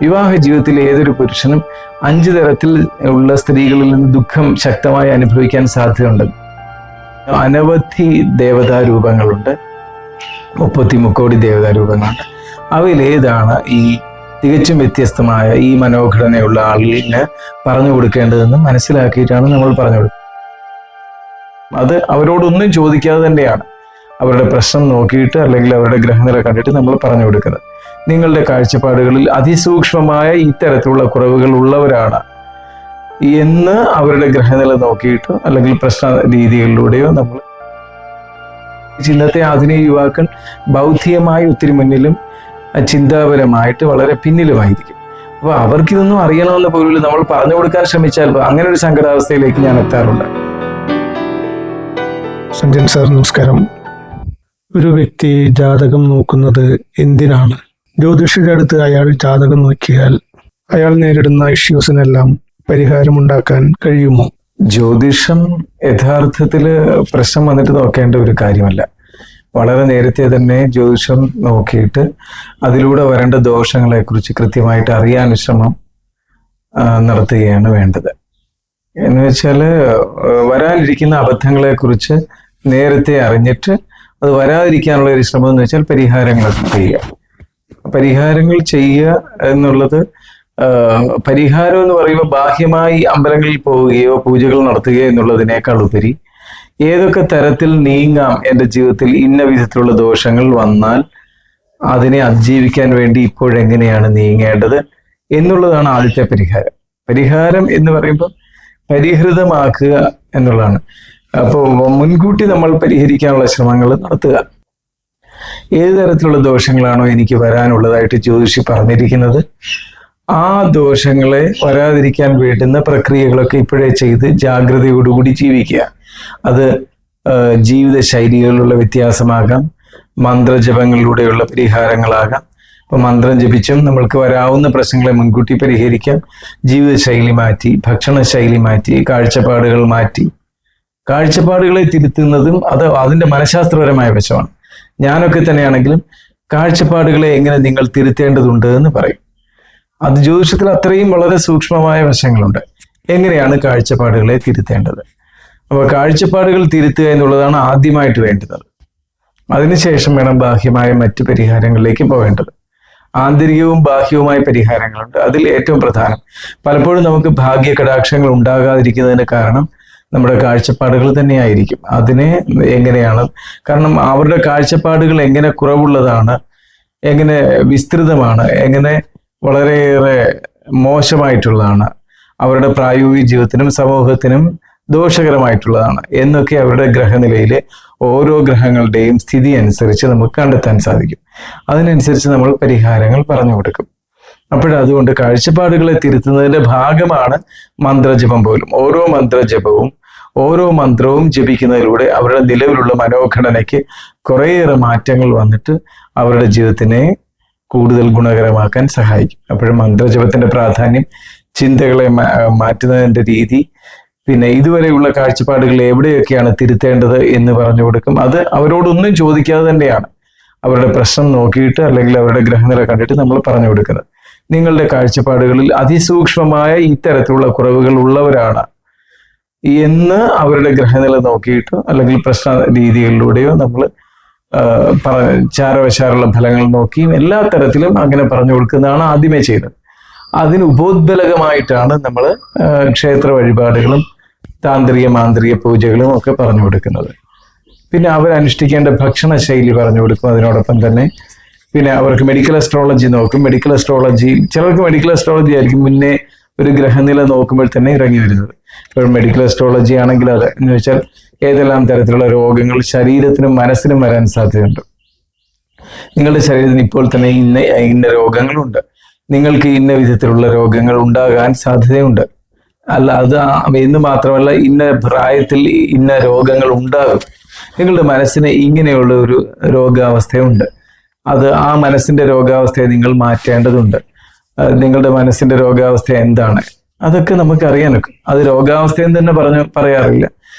വിവാഹ ജീവിതത്തിൽ ഏതൊരു പുരുഷനും 5 തരത്തിൽ ഉള്ള സ്ത്രീകളിൽ നിന്ന് ദുഃഖം ശക്തമായി അനുഭവിക്കാൻ സാധ്യതയുണ്ട്. അനവധി ദേവതാരൂപങ്ങളുണ്ട്, 33 കോടി ദേവതാരൂപങ്ങളുണ്ട്. അവയിലേതാണ് ഈ തികച്ചും വ്യത്യസ്തമായ ഈ മനോഘടനയുള്ള ആളിന് പറഞ്ഞു കൊടുക്കേണ്ടതെന്ന് മനസ്സിലാക്കിയിട്ടാണ് നമ്മൾ പറഞ്ഞു കൊടുക്കുന്നത്. അത് അവരോടൊന്നും ചോദിക്കാതെ തന്നെയാണ് അവരുടെ പ്രശ്നം നോക്കിയിട്ട് അല്ലെങ്കിൽ അവരുടെ ഗ്രഹനില കണ്ടിട്ട് നമ്മൾ പറഞ്ഞു കൊടുക്കുന്നത്. നിങ്ങളുടെ കാഴ്ചപ്പാടുകളിൽ അതിസൂക്ഷ്മമായ ഇത്തരത്തിലുള്ള കുറവുകൾ ഉള്ളവരാണ് എന്ന് അവരുടെ ഗ്രഹനില നോക്കിയിട്ട് അല്ലെങ്കിൽ പ്രശ്ന രീതികളിലൂടെയോ നമ്മൾ. ഇന്നത്തെ ആധുനിക യുവാക്കൾ ബൗദ്ധികമായി ഒത്തിരി മുന്നിലും ചിന്താപരമായിട്ട് വളരെ പിന്നിലുമായിരിക്കും. അപ്പോൾ അവർക്കിതൊന്നും അറിയണമെന്ന് പോലും നമ്മൾ പറഞ്ഞു കൊടുക്കാൻ ശ്രമിച്ചാൽ അങ്ങനെ ഒരു സങ്കടാവസ്ഥയിലേക്ക് ഞാൻ എത്താറുണ്ട്. സഞ്ജൻ സാർ നമസ്കാരം. ഒരു വ്യക്തി ജാതകം നോക്കുന്നത് എന്തിനാണ്? ജ്യോതിഷിയുടെ അടുത്ത് അയാൾ ജാതകം നോക്കിയാൽ അയാൾ നേരിടുന്ന ഇഷ്യൂസിനെല്ലാം പരിഹാരമുണ്ടാക്കാൻ കഴിയുമോ? ജ്യോതിഷം യഥാർത്ഥത്തിൽ പ്രശ്നം വന്നിട്ട് നോക്കേണ്ട ഒരു കാര്യമല്ല. വളരെ നേരത്തെ തന്നെ ജ്യോതിഷം നോക്കിയിട്ട് അതിലൂടെ വരേണ്ട ദോഷങ്ങളെക്കുറിച്ച് കൃത്യമായിട്ട് അറിയാൻ ശ്രമം നടത്തുകയാണ് വേണ്ടത്. എന്ന് വെച്ചാൽ വരാനിരിക്കുന്ന അബദ്ധങ്ങളെക്കുറിച്ച് നേരത്തെ അറിഞ്ഞിട്ട് അത് വരാതിരിക്കാനുള്ള ഒരു ശ്രമം എന്ന് വെച്ചാൽ പരിഹാരങ്ങൾ ചെയ്യുക. പരിഹാരങ്ങൾ ചെയ്യുക എന്നുള്ളത്, പരിഹാരം എന്ന് പറയുമ്പോൾ ബാഹ്യമായി അമ്പലങ്ങളിൽ പോവുകയോ പൂജകൾ നടത്തുകയോ എന്നുള്ളതിനേക്കാൾ ഉപരി ഏതൊക്കെ തരത്തിൽ നീങ്ങാം, എൻ്റെ ജീവിതത്തിൽ ഇന്ന വിധത്തിലുള്ള ദോഷങ്ങൾ വന്നാൽ അതിനെ അതിജീവിക്കാൻ വേണ്ടി ഇപ്പോഴെങ്ങനെയാണ് നീങ്ങേണ്ടത് എന്നുള്ളതാണ് ആദ്യത്തെ പരിഹാരം. പരിഹാരം എന്ന് പറയുമ്പോൾ പരിഹൃതമാക്കുക എന്നുള്ളതാണ്. അപ്പോൾ മുൻകൂട്ടി നമ്മൾ പരിഹരിക്കാനുള്ള ശ്രമങ്ങൾ നടത്തുക. ഏത് തരത്തിലുള്ള ദോഷങ്ങളാണോ എനിക്ക് വരാനുള്ളതായിട്ട് ജ്യോതിഷി പറഞ്ഞിരിക്കുന്നത്, ആ ദോഷങ്ങളെ വരാതിരിക്കാൻ വേണ്ടുന്ന പ്രക്രിയകളൊക്കെ ഇപ്പോഴേ ചെയ്ത് ജാഗ്രതയോടുകൂടി ജീവിക്കുക. അത് ജീവിത ശൈലികളിലുള്ള വ്യത്യാസമാകാം, മന്ത്രജപങ്ങളിലൂടെയുള്ള പരിഹാരങ്ങളാകാം. ഇപ്പൊ മന്ത്രം ജപിച്ചും നമ്മൾക്ക് വരാവുന്ന പ്രശ്നങ്ങളെ മുൻകൂട്ടി പരിഹരിക്കാം. ജീവിതശൈലി മാറ്റി, ഭക്ഷണശൈലി മാറ്റി, കാഴ്ചപ്പാടുകൾ മാറ്റി. കാഴ്ചപ്പാടുകളെ തിരുത്തുന്നതും അതിൻ്റെ മനഃശാസ്ത്രപരമായ വശമാണ്. ഞാനൊക്കെ തന്നെയാണെങ്കിലും കാഴ്ചപ്പാടുകളെ എങ്ങനെ നിങ്ങൾ തിരുത്തേണ്ടതുണ്ട് എന്ന് പറയും. അത് ജ്യോതിഷത്തിൽ അത്രയും വളരെ സൂക്ഷ്മമായ വശങ്ങളുണ്ട്. എങ്ങനെയാണ് കാഴ്ചപ്പാടുകളെ തിരുത്തേണ്ടത്? അപ്പോൾ കാഴ്ചപ്പാടുകൾ തിരുത്തുക എന്നുള്ളതാണ് ആദ്യമായിട്ട് വേണ്ടുന്നത്. അതിനുശേഷം വേണം ബാഹ്യമായ മറ്റു പരിഹാരങ്ങളിലേക്ക് പോകേണ്ടത്. ആന്തരികവും ബാഹ്യവുമായ പരിഹാരങ്ങളുണ്ട്. അതിൽ ഏറ്റവും പ്രധാനം, പലപ്പോഴും നമുക്ക് ഭാഗ്യ കടാക്ഷങ്ങൾ ഉണ്ടാകാതിരിക്കുന്നതിന് കാരണം നമ്മുടെ കാഴ്ചപ്പാടുകൾ തന്നെയായിരിക്കും. അതിനെ എങ്ങനെയാണ്, കാരണം അവരുടെ കാഴ്ചപ്പാടുകൾ എങ്ങനെ കുറവുള്ളതാണ്, എങ്ങനെ വിസ്തൃതമാണ്, എങ്ങനെ വളരെയേറെ മോശമായിട്ടുള്ളതാണ്, അവരുടെ പ്രായോഗിക ജീവിതത്തിനും സമൂഹത്തിനും ദോഷകരമായിട്ടുള്ളതാണ് എന്നൊക്കെ അവരുടെ ഗ്രഹനിലയിലെ ഓരോ ഗ്രഹങ്ങളുടെയും സ്ഥിതി അനുസരിച്ച് നമുക്ക് കണ്ടെത്താൻ സാധിക്കും. അതിനനുസരിച്ച് നമ്മൾ പരിഹാരങ്ങൾ പറഞ്ഞു കൊടുക്കും. അപ്പോഴതുകൊണ്ട് കാഴ്ചപ്പാടുകളെ തിരുത്തുന്നതിന്റെ ഭാഗമാണ് മന്ത്രജപം പോലും. ഓരോ മന്ത്രജപവും ഓരോ മന്ത്രവും ജപിക്കുന്നതിലൂടെ അവരുടെ നിലവിലുള്ള മനോഘടനയ്ക്ക് കുറേയേറെ മാറ്റങ്ങൾ വന്നിട്ട് അവരുടെ ജീവിതത്തിനെ കൂടുതൽ ഗുണകരമാക്കാൻ സഹായിക്കും. അപ്പോഴും മന്ത്രജപത്തിന്റെ പ്രാധാന്യം, ചിന്തകളെ മാറ്റുന്നതിൻ്റെ രീതി, പിന്നെ ഇതുവരെയുള്ള കാഴ്ചപ്പാടുകൾ എവിടെയൊക്കെയാണ് തിരുത്തേണ്ടത് എന്ന് പറഞ്ഞു കൊടുക്കും. അത് അവരോടൊന്നും ചോദിക്കാതെ തന്നെയാണ് അവരുടെ പ്രശ്നം നോക്കിയിട്ട് അല്ലെങ്കിൽ അവരുടെ ഗ്രഹനില കണ്ടിട്ട് നമ്മൾ പറഞ്ഞു കൊടുക്കുന്നത്. നിങ്ങളുടെ കാഴ്ചപ്പാടുകളിൽ അതിസൂക്ഷ്മമായ ഇത്തരത്തിലുള്ള കുറവുകൾ ഉള്ളവരാണ് എന്ന് അവരുടെ ഗ്രഹനില നോക്കിയിട്ട് അല്ലെങ്കിൽ പ്രശ്ന രീതികളിലൂടെയോ നമ്മൾ ചാരവശാലുള്ള ഫലങ്ങൾ നോക്കിയും എല്ലാ തരത്തിലും അങ്ങനെ പറഞ്ഞു കൊടുക്കുന്നതാണ് ആദ്യമേ ചെയ്തത്. അതിന് ഉപോദ്ബലകമായിട്ടാണ് നമ്മൾ ക്ഷേത്ര വഴിപാടുകളും താന്ത്രിക മാന്ത്രിക പൂജകളും ഒക്കെ പറഞ്ഞു കൊടുക്കുന്നത്. പിന്നെ അവരനുഷ്ഠിക്കേണ്ട ഭക്ഷണ ശൈലി പറഞ്ഞു കൊടുക്കും. അതിനോടൊപ്പം തന്നെ പിന്നെ അവർക്ക് മെഡിക്കൽ അസ്ട്രോളജി നോക്കും. മെഡിക്കൽ അസ്ട്രോളജി, ചിലർക്ക് മെഡിക്കൽ അസ്ട്രോളജി ആയിരിക്കും മുന്നേ ഒരു ഗ്രഹനില നോക്കുമ്പോൾ തന്നെ ഇറങ്ങി വരുന്നത്. ഇപ്പോൾ മെഡിക്കൽ അസ്ട്രോളജി ആണെങ്കിൽ അത് എന്ന് വെച്ചാൽ ഏതെല്ലാം തരത്തിലുള്ള രോഗങ്ങൾ ശരീരത്തിനും മനസ്സിനും വരാൻ സാധ്യതയുണ്ട്. നിങ്ങളുടെ ശരീരത്തിന് ഇപ്പോൾ തന്നെ ഇന്ന രോഗങ്ങളുണ്ട്, നിങ്ങൾക്ക് ഇന്ന വിധത്തിലുള്ള രോഗങ്ങൾ ഉണ്ടാകാൻ സാധ്യതയുണ്ട്. അല്ല അത് എന്ന് മാത്രമല്ല, ഇന്ന പ്രായത്തിൽ ഇന്ന രോഗങ്ങൾ ഉണ്ടാകും. നിങ്ങളുടെ മനസ്സിന് ഇങ്ങനെയുള്ള ഒരു രോഗാവസ്ഥയുണ്ട്. ആ മനസ്സിന്റെ രോഗാവസ്ഥയെ നിങ്ങൾ മാറ്റേണ്ടതുണ്ട്. നിങ്ങളുടെ മനസ്സിന്റെ രോഗാവസ്ഥ എന്താണ്? അതൊക്കെ നമുക്ക് അറിയാനൊക്കെ. അത് രോഗാവസ്ഥയെന്ന് തന്നെ പറയാറില്ല.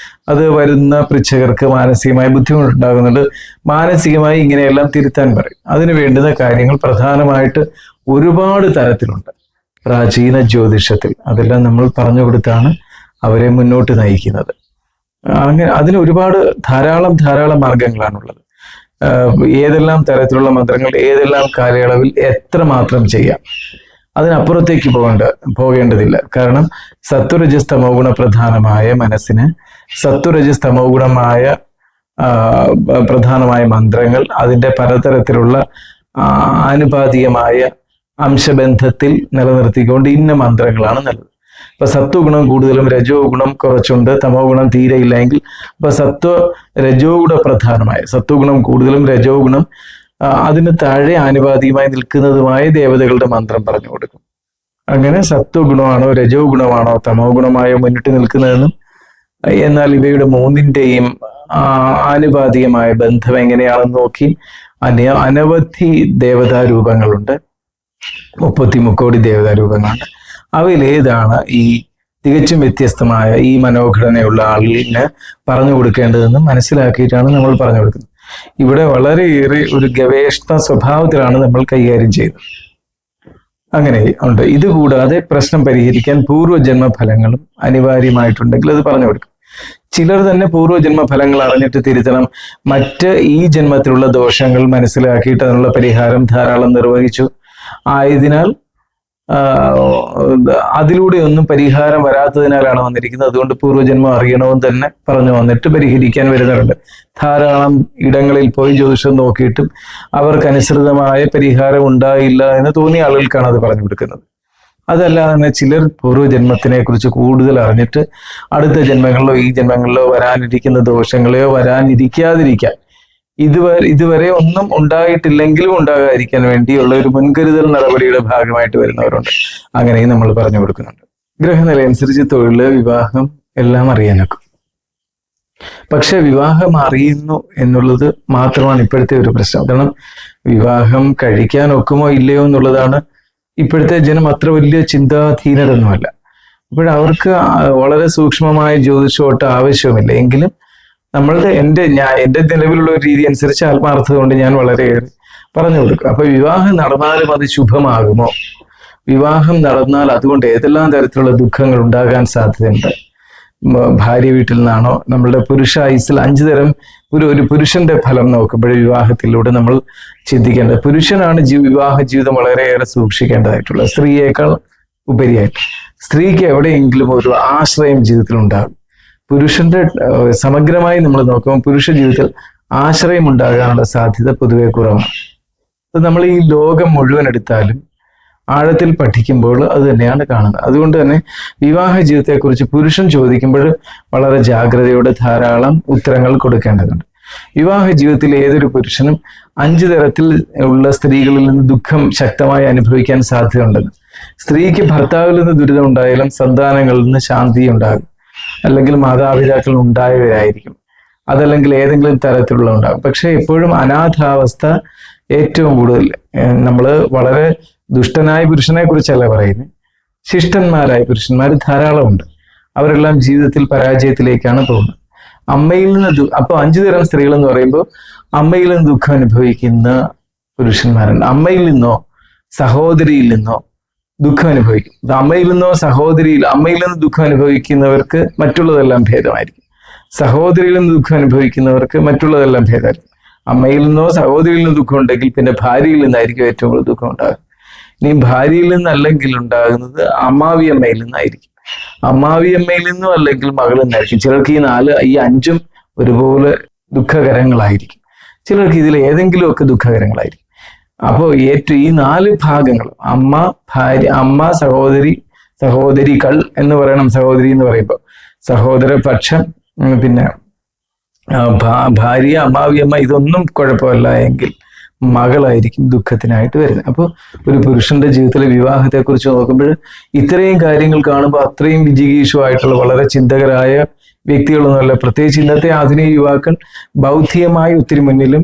അത് വരുന്ന പൃച്ഛകർക്ക് മാനസികമായി ബുദ്ധിമുട്ടുണ്ടാകുന്നുണ്ട്. മാനസികമായി ഇങ്ങനെയെല്ലാം തിരുത്താൻ പറയും. അതിന് വേണ്ടുന്ന കാര്യങ്ങൾ പ്രധാനമായിട്ട് ഒരുപാട് തരത്തിലുണ്ട് പ്രാചീന ജ്യോതിഷത്തിൽ. അതെല്ലാം നമ്മൾ പറഞ്ഞു കൊടുത്താണ് അവരെ മുന്നോട്ട് നയിക്കുന്നത്. അങ്ങനെ അതിന് ധാരാളം മാർഗങ്ങളാണുള്ളത്. ഏതെല്ലാം തരത്തിലുള്ള മന്ത്രങ്ങൾ ഏതെല്ലാം കാലയളവിൽ എത്രമാത്രം ചെയ്യാം, അതിനപ്പുറത്തേക്ക് പോകേണ്ടതില്ല. കാരണം സത്വരജസ് തമോ ഗുണ പ്രധാനമായ മനസ്സിന് സത്വരജസ് തമോ ഗുണമായ പ്രധാനമായ മന്ത്രങ്ങൾ അതിൻ്റെ പലതരത്തിലുള്ള ആനുപാതികമായ അംശബന്ധത്തിൽ നിലനിർത്തിക്കൊണ്ട് ഇന്ന മന്ത്രങ്ങളാണ് നല്ലത്. അപ്പൊ സത്വഗുണം കൂടുതലും രജോ ഗുണം കുറച്ചുണ്ട്, തമോ ഗുണം തീരെ ഇല്ലെങ്കിൽ അപ്പൊ രജോ ഗുണ പ്രധാനമായ സത്വഗുണം കൂടുതലും രജോ ഗുണം അതിന് താഴെ ആനുപാതികമായി നിൽക്കുന്നതുമായ ദേവതകളുടെ മന്ത്രം പറഞ്ഞു കൊടുക്കും. അങ്ങനെ സത്വഗുണമാണോ രജോ ഗുണമാണോ തമോ ഗുണമായോ മുന്നിട്ട് നിൽക്കുന്നതെന്നും എന്നാൽ ഇവയുടെ മൂന്നിൻ്റെയും ആനുപാതികമായ ബന്ധം എങ്ങനെയാണെന്ന് നോക്കി അനവധി ദേവതാരൂപങ്ങളുണ്ട്. 33 കോടി ദേവതാരൂപങ്ങളുണ്ട്. അവയിൽ ഏതാണ് ഈ തികച്ചും വ്യത്യസ്തമായ ഈ മനോഘടനയുള്ള ആളിന് പറഞ്ഞു കൊടുക്കേണ്ടതെന്ന് മനസ്സിലാക്കിയിട്ടാണ് നമ്മൾ പറഞ്ഞു കൊടുക്കുന്നത്. ഇവിടെ വളരെയേറെ ഒരു ഗവേഷണ സ്വഭാവത്തിലാണ് നമ്മൾ കൈകാര്യം ചെയ്യുന്നത്. അങ്ങനെ ഉണ്ട്. ഇതുകൂടാതെ പ്രശ്നം പരിഹരിക്കാൻ പൂർവ്വജന്മ ഫലങ്ങളും അനിവാര്യമായിട്ടുണ്ടെങ്കിൽ അത് പറഞ്ഞു കൊടുക്കും. ചിലർ തന്നെ പൂർവ്വജന്മ ഫലങ്ങൾ അറിഞ്ഞിട്ട് തിരുത്തണം, മറ്റ് ഈ ജന്മത്തിലുള്ള ദോഷങ്ങൾ മനസ്സിലാക്കിയിട്ട് അതിനുള്ള പരിഹാരം ധാരാളം നിർവഹിച്ചു ആയതിനാൽ അതിലൂടെ ഒന്നും പരിഹാരം വരാത്തതിനാലാണ് വന്നിരിക്കുന്നത്. അതുകൊണ്ട് പൂർവ്വജന്മം അറിയണമെന്ന് തന്നെ പറഞ്ഞു വന്നിട്ട് പരിഹരിക്കാൻ വരുന്നവരുണ്ട്. ധാരാളം ഇടങ്ങളിൽ പോയി ജ്യോതിഷം നോക്കിയിട്ടും അവർക്കനുസൃതമായ പരിഹാരം ഉണ്ടായില്ല എന്ന് തോന്നിയ ആളുകൾക്കാണ് അത് പറഞ്ഞു കൊടുക്കുന്നത്. അതല്ലാതെ തന്നെ ചിലർ പൂർവ്വജന്മത്തിനെ കുറിച്ച് കൂടുതൽ അറിഞ്ഞിട്ട് അടുത്ത ജന്മങ്ങളിലോ ഈ ജന്മങ്ങളിലോ വരാനിരിക്കുന്ന ദോഷങ്ങളെയോ വരാനിരിക്കാതിരിക്കാൻ ഇതുവരെ ഒന്നും ഉണ്ടായിട്ടില്ലെങ്കിലും ഉണ്ടാകാതിരിക്കാൻ വേണ്ടിയുള്ള ഒരു മുൻകരുതൽ നടപടിയുടെ ഭാഗമായിട്ട് വരുന്നവരുണ്ട്. അങ്ങനെയും നമ്മൾ പറഞ്ഞു കൊടുക്കുന്നുണ്ട്. ഗ്രഹനില അനുസരിച്ച് തൊഴില്, വിവാഹം എല്ലാം അറിയാനൊക്കും. പക്ഷെ വിവാഹം അറിയുന്നു എന്നുള്ളത് മാത്രമാണ് ഇപ്പോഴത്തെ ഒരു പ്രശ്നം. കാരണം വിവാഹം കഴിക്കാൻ ഒക്കുമോ ഇല്ലയോ എന്നുള്ളതാണ് ഇപ്പോഴത്തെ ജനം അത്ര വലിയ ചിന്താധീനരൊന്നുമല്ല. അപ്പോഴവർക്ക് വളരെ സൂക്ഷ്മമായ ജ്യോതിഷോട്ട് ആവശ്യവുമില്ല. എങ്കിലും എൻ്റെ നിലവിലുള്ള ഒരു രീതി അനുസരിച്ച് ആത്മാർത്ഥത കൊണ്ട് ഞാൻ വളരെയേറെ പറഞ്ഞു കൊടുക്കും. അപ്പൊ വിവാഹം നടന്നാലും അത് ശുഭമാകുമോ? വിവാഹം നടന്നാൽ അതുകൊണ്ട് ഏതെല്ലാം തരത്തിലുള്ള ദുഃഖങ്ങൾ ഉണ്ടാകാൻ സാധ്യതയുണ്ട്? ഭാര്യ വീട്ടിൽ നിന്നാണോ? നമ്മളുടെ പുരുഷ ആയുസ്സിൽ 5 തരം ഒരു പുരുഷന്റെ ഫലം നോക്കുമ്പോൾ വിവാഹത്തിലൂടെ നമ്മൾ ചിന്തിക്കേണ്ടത്, പുരുഷനാണ് വിവാഹ ജീവിതം വളരെയേറെ സൂക്ഷിക്കേണ്ടതായിട്ടുള്ളത്. സ്ത്രീയേക്കാൾ ഉപരിയായിട്ട് സ്ത്രീക്ക് എവിടെയെങ്കിലും ഒരു ആശ്രയം ജീവിതത്തിൽ ഉണ്ടാകും. പുരുഷന്റെ സമഗ്രമായി നമ്മൾ നോക്കുമ്പോൾ പുരുഷ ജീവിതത്തിൽ ആശ്രയം ഉണ്ടാകാനുള്ള സാധ്യത പൊതുവെ കുറവാണ്. അത് നമ്മൾ ഈ ലോകം മുഴുവൻ എടുത്താലും ആഴത്തിൽ പഠിക്കുമ്പോൾ അത് തന്നെയാണ് കാണുന്നത്. അതുകൊണ്ട് തന്നെ വിവാഹ ജീവിതത്തെക്കുറിച്ച് പുരുഷൻ ചോദിക്കുമ്പോൾ വളരെ ജാഗ്രതയോടെ ധാരാളം ഉത്തരങ്ങൾ കൊടുക്കേണ്ടതുണ്ട്. വിവാഹ ജീവിതത്തിൽ ഏതൊരു പുരുഷനും 5 തരത്തിൽ ഉള്ള സ്ത്രീകളിൽ നിന്ന് ദുഃഖം ശക്തമായി അനുഭവിക്കാൻ സാധ്യതയുണ്ടെന്ന്. സ്ത്രീക്ക് ഭർത്താവിൽ നിന്ന് ദുരിതം ഉണ്ടായാലും സന്താനങ്ങളിൽ നിന്ന് ശാന്തി ഉണ്ടാകും, അല്ലെങ്കിൽ മാതാപിതാക്കൾ ഉണ്ടായവരായിരിക്കും, അതല്ലെങ്കിൽ ഏതെങ്കിലും തരത്തിലുള്ള ഉണ്ടാകും. പക്ഷെ എപ്പോഴും അനാഥാവസ്ഥ ഏറ്റവും കൂടുതൽ. നമ്മൾ വളരെ ദുഷ്ടനായ പുരുഷനെ കുറിച്ചല്ല പറയുന്നത്, ശിഷ്ടന്മാരായ പുരുഷന്മാർ ധാരാളമുണ്ട്. അവരെല്ലാം ജീവിതത്തിൽ പരാജയത്തിലേക്കാണ് പോകുന്നത്. അമ്മയിൽ നിന്ന് അപ്പൊ 5 തരം സ്ത്രീകൾ എന്ന് പറയുമ്പോൾ അമ്മയിൽ നിന്ന് ദുഃഖം അനുഭവിക്കുന്ന പുരുഷന്മാരുണ്ട്. അമ്മയിൽ നിന്നോ സഹോദരിയിൽ നിന്നോ ദുഃഖം അനുഭവിക്കും. അമ്മയിൽ നിന്നോ അമ്മയിൽ നിന്ന് ദുഃഖം അനുഭവിക്കുന്നവർക്ക് മറ്റുള്ളതെല്ലാം ഭേദമായിരിക്കും. സഹോദരിയിൽ നിന്ന് ദുഃഖം അനുഭവിക്കുന്നവർക്ക് മറ്റുള്ളതെല്ലാം ഭേദമായിരിക്കും. അമ്മയിൽ നിന്നോ സഹോദരിയിൽ നിന്ന് ദുഃഖം ഉണ്ടെങ്കിൽ പിന്നെ ഭാര്യയിൽ നിന്നായിരിക്കും ഏറ്റവും കൂടുതൽ ദുഃഖം ഉണ്ടാകുക. ഇനി ഭാര്യയിൽ നിന്നല്ലെങ്കിൽ ഉണ്ടാകുന്നത് അമ്മാവിയമ്മയിൽ നിന്നായിരിക്കും. അമ്മാവിയമ്മയിൽ നിന്നും അല്ലെങ്കിൽ മകളിൽ നിന്നായിരിക്കും. ചിലർക്ക് ഈ 5ഉം ഒരുപോലെ ദുഃഖകരങ്ങളായിരിക്കും, ചിലർക്ക് ഇതിൽ ഏതെങ്കിലുമൊക്കെ ദുഃഖകരങ്ങളായിരിക്കും. അപ്പോൾ ഈ 4 ഭാഗങ്ങൾ അമ്മ, ഭാര്യ, അമ്മ, സഹോദരികൾ എന്ന് പറയണം. സഹോദരി എന്ന് പറയുമ്പോൾ സഹോദരപക്ഷം, പിന്നെ ഭാര്യ, അമ്മാവിയമ്മ ഇതൊന്നും കുഴപ്പമില്ല എങ്കിൽ മകളായിരിക്കും ദുഃഖത്തിനായിട്ട് വരുന്നത്. അപ്പോൾ ഒരു പുരുഷന്റെ ജീവിതത്തിലെ വിവാഹത്തെക്കുറിച്ച് നോക്കുമ്പോൾ ഇത്രയും കാര്യങ്ങൾ കാണുമ്പോൾ അത്രയും വിജിഗീഷുവായിട്ടുള്ള വളരെ ചിന്തകരായ വ്യക്തികളൊന്നുമല്ല. പ്രത്യേകിച്ച് ഇന്നത്തെ ആധുനിക യുവാക്കൾ ബൗദ്ധികമായി ഒത്തിരി മുന്നിലും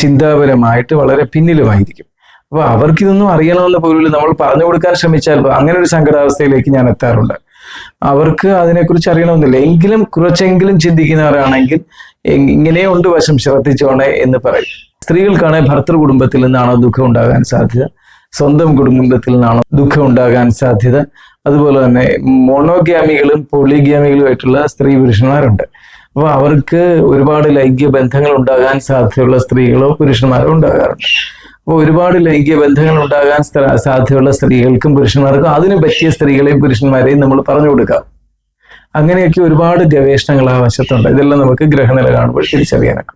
ചിന്താപരമായിട്ട് വളരെ പിന്നിലുമായിരിക്കും. അപ്പൊ അവർക്കിതൊന്നും അറിയണമെന്ന് പോലും നമ്മൾ പറഞ്ഞു കൊടുക്കാൻ ശ്രമിച്ചാൽ അങ്ങനെ ഒരു സങ്കടാവസ്ഥയിലേക്ക് ഞാൻ എത്താറുണ്ട്. അവർക്ക് അതിനെക്കുറിച്ച് അറിയണമെന്നില്ല. എങ്കിലും കുറച്ചെങ്കിലും ചിന്തിക്കുന്നവരാണെങ്കിൽ ഇങ്ങനെയുണ്ട് വശം, ശ്രദ്ധിച്ചോണേ എന്ന് പറയും. സ്ത്രീകൾക്കാണെങ്കിൽ ഭർത്തൃ കുടുംബത്തിൽ നിന്നാണോ ദുഃഖം ഉണ്ടാകാൻ സാധ്യത, സ്വന്തം കുടുംബത്തിൽ നിന്നാണോ ദുഃഖം ഉണ്ടാകാൻ സാധ്യത. അതുപോലെ തന്നെ മോണോഗ്യാമികളും പോളിഗ്യാമികളുമായിട്ടുള്ള സ്ത്രീ പുരുഷന്മാരുണ്ട്. അപ്പോൾ അവർക്ക് ഒരുപാട് ലൈംഗിക ബന്ധങ്ങൾ ഉണ്ടാകാൻ സാധ്യതയുള്ള സ്ത്രീകളോ പുരുഷന്മാരോ ഉണ്ടാകാറുണ്ട്. അപ്പോൾ ഒരുപാട് ലൈംഗിക ബന്ധങ്ങൾ ഉണ്ടാകാൻ സാധ്യതയുള്ള സ്ത്രീകൾക്കും പുരുഷന്മാർക്കും അതിന് പറ്റിയ സ്ത്രീകളെയും പുരുഷന്മാരെയും നമ്മൾ പറഞ്ഞു കൊടുക്കാം. അങ്ങനെയൊക്കെ ഒരുപാട് ഗവേഷണങ്ങൾ ആ വശത്തുണ്ട്. ഇതെല്ലാം നമുക്ക് ഗ്രഹനില കാണുമ്പോൾ തിരിച്ചറിയാനൊക്കെ.